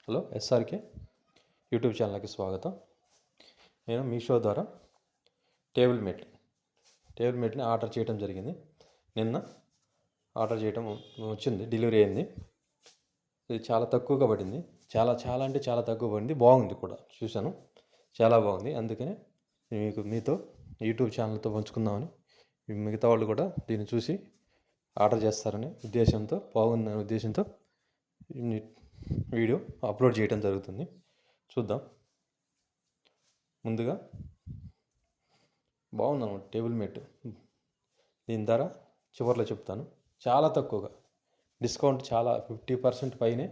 Hello SRK YouTube ఛానల్కి స్వాగతం. నేను మీషో ద్వారా టేబుల్ మేట్ని ఆర్డర్ చేయడం జరిగింది. నిన్న ఆర్డర్ చేయడం వచ్చింది, డెలివరీ అయింది. ఇది చాలా తక్కువగా పడింది. చాలా చాలా అంటే చాలా తక్కువ పడింది. బాగుంది కూడా, చూశాను, చాలా బాగుంది. అందుకనే మీతో యూట్యూబ్ ఛానల్తో పంచుకుందామని, మిగతా వాళ్ళు కూడా దీన్ని చూసి ఆర్డర్ చేస్తారనే ఉద్దేశంతో, బాగుందనే ఉద్దేశంతో వీడియో అప్లోడ్ చేయడం జరుగుతుంది. చూద్దాం. ముందుగా బాగుందన్నమాట టేబుల్ మేట్. దీని ధర చివరిలో చెప్తాను. చాలా తక్కువగా డిస్కౌంట్, చాలా 50% పైనే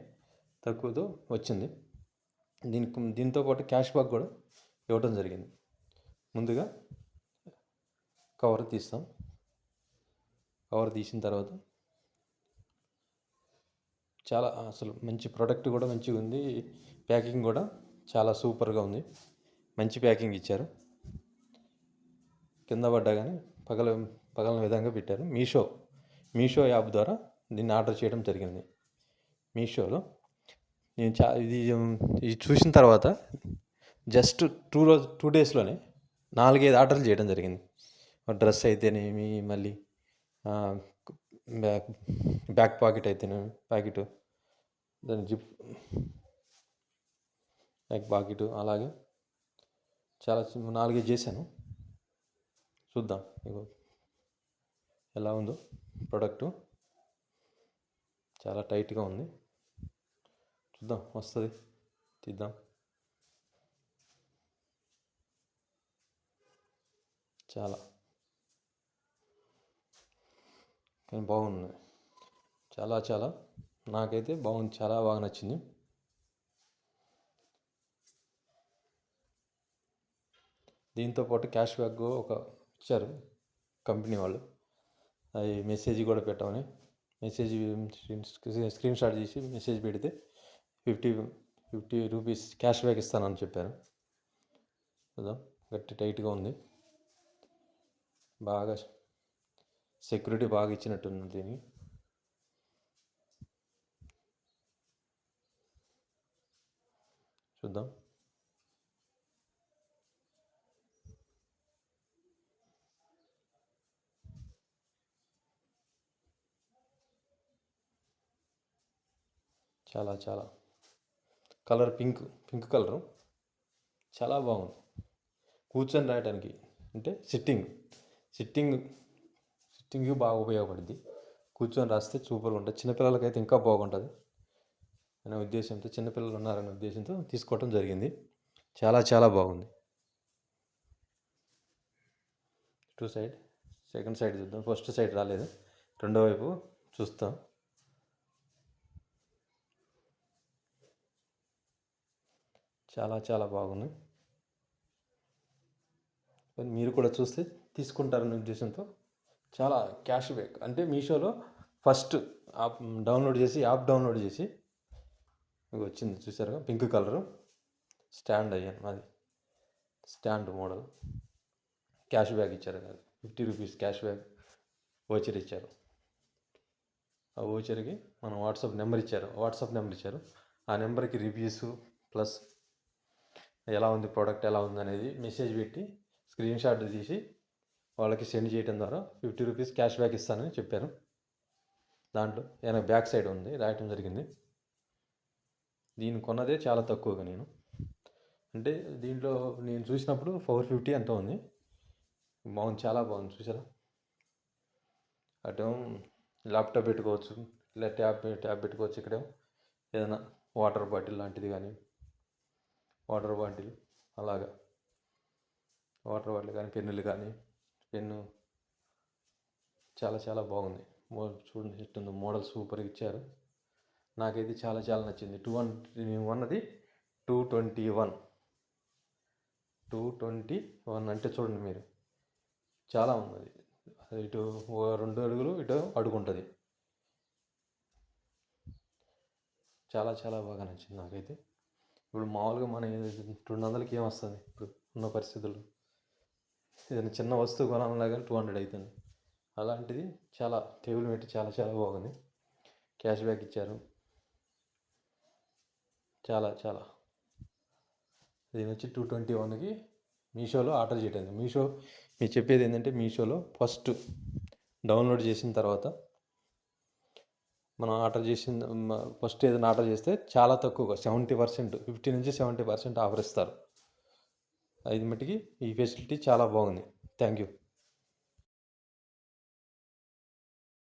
తక్కువతో వచ్చింది. దీంతో పాటు క్యాష్ బ్యాక్ కూడా ఇవ్వడం జరిగింది. ముందుగా కవర్ తీస్తాం. కవర్ తీసిన తర్వాత చాలా అసలు మంచి ప్రోడక్ట్ కూడా మంచిగా ఉంది. ప్యాకింగ్ కూడా చాలా సూపర్గా ఉంది. మంచి ప్యాకింగ్ ఇచ్చారు. కింద పడ్డా కానీ పగలని విధంగా పెట్టారు. మీషో యాప్ ద్వారా దీన్ని ఆర్డర్ చేయడం జరిగింది. మీషోలో నేను ఇది చూసిన తర్వాత జస్ట్ 2 డేస్లోనే 4-5 ఆర్డర్లు చేయడం జరిగింది. డ్రెస్ అయితేనేమి, మళ్ళీ బ్యాక్ పాకెట్ అయితేనేమి, దాని జిప్ బ్యాక్ పాకెట్, అలాగే చాలా 4-5 చేశాను. చూద్దాం ఇగో ఎలా ఉందో ప్రోడక్టు. చాలా టైట్గా ఉంది. చూద్దాం, వస్తుంది, తీద్దాం. చాలా కానీ బాగుంది. చాలా చాలా నాకైతే బాగుంది, చాలా బాగా నచ్చింది. దీంతో పాటు క్యాష్ బ్యాక్ ఒక ఇచ్చారు కంపెనీ వాళ్ళు. అది మెసేజ్ కూడా పెట్టమని, స్క్రీన్ షాట్ చేసి మెసేజ్ పెడితే 50 రూపీస్ క్యాష్ బ్యాక్ ఇస్తానని చెప్పారు. చూద్దాం, గట్టి టైట్గా ఉంది. బాగా సెక్యూరిటీ బాగా ఇచ్చినట్టుంది దీనికి. చూద్దాం. చాలా చాలా కలర్ పింక్ కలరు చాలా బాగుంది. కూర్చొని రాయడానికి అంటే సిట్టింగ్ బాగా ఉపయోగపడుద్ది. కూర్చొని రాస్తే సూపర్గా ఉంటుంది. చిన్నపిల్లలకైతే ఇంకా బాగుంటుంది అనే ఉద్దేశంతో, చిన్నపిల్లలు ఉన్నారనే ఉద్దేశంతో తీసుకోవటం జరిగింది. చాలా చాలా బాగుంది. సెకండ్ సైడ్ చూద్దాం. ఫస్ట్ సైడ్ రాలేదు, రెండో వైపు చూస్తాం. చాలా చాలా బాగుంది. మీరు కూడా చూస్తే తీసుకుంటారనే ఉద్దేశంతో చాలా క్యాష్ బ్యాక్ అంటే మీషోలో ఫస్ట్ యాప్ డౌన్లోడ్ చేసి వచ్చింది. చూసారుగా, పింక్ కలరు స్టాండ్ అయ్యాను, అది స్టాండ్ మోడల్. క్యాష్ బ్యాక్ ఇచ్చారు, 50 రూపీస్ క్యాష్ బ్యాక్ వోచర్ ఇచ్చారు. ఆ వోచర్కి మనం వాట్సాప్ నెంబర్ ఇచ్చారు. ఆ నెంబర్కి రివ్యూస్ ప్లస్ ఎలా ఉంది ప్రోడక్ట్, ఎలా ఉంది అనేది మెసేజ్ పెట్టి స్క్రీన్ షాట్ తీసి వాళ్ళకి సెండ్ చేయడం ద్వారా 50 రూపీస్ క్యాష్ బ్యాక్ ఇస్తానని చెప్పారు. దాంట్లో ఏమైనా బ్యాక్ సైడ్ ఉంది రాయటం జరిగింది. దీన్ని కొన్నదే చాలా తక్కువగా నేను, అంటే దీంట్లో నేను చూసినప్పుడు 450 ఎంతో ఉంది. బాగుంది, చాలా బాగుంది. చూసారా, అటు ల్యాప్టాప్ పెట్టుకోవచ్చు, ఇలా ట్యాబ్ పెట్టుకోవచ్చు. ఇక్కడ ఏదైనా వాటర్ బాటిల్ లాంటిది కానీ, అలాగా వాటర్ బాటిల్ కానీ, పెన్ను చాలా చాలా బాగుంది. చూడండి ఎట్టుందో, మోడల్ సూపర్గా ఇచ్చారు. నాకైతే చాలా చాలా నచ్చింది. నేను కొన్నది 221 అంటే చూడండి మీరు, చాలా ఉన్నది. ఇటు 2 అడుగులు, ఇటు అడుగుంటుంది. చాలా చాలా బాగా నచ్చింది నాకైతే. ఇప్పుడు మామూలుగా మన 200కి ఏమొస్తుంది ఇప్పుడు ఉన్న పరిస్థితుల్లో? ఏదైనా చిన్న వస్తువు కొనాలన్నా కానీ 200 అవుతుంది. అలాంటిది చాలా టేబుల్ మేట్ చాలా చాలా బాగుంది. క్యాష్ బ్యాక్ ఇచ్చారు. చాలా చాలా. దీని వచ్చి 221కి మీషోలో ఆర్డర్ చేయడం. మీషో మీకు చెప్పేది ఏంటంటే, మీషోలో ఫస్ట్ డౌన్లోడ్ చేసిన తర్వాత మనం ఆర్డర్ చేసిన ఫస్ట్ ఏదైనా ఆర్డర్ చేస్తే చాలా తక్కువగా 70%, 50-70% ఆఫర్ ఇస్తారు. అది మట్టుకి ఈ ఫెసిలిటీ చాలా బాగుంది. Thank you.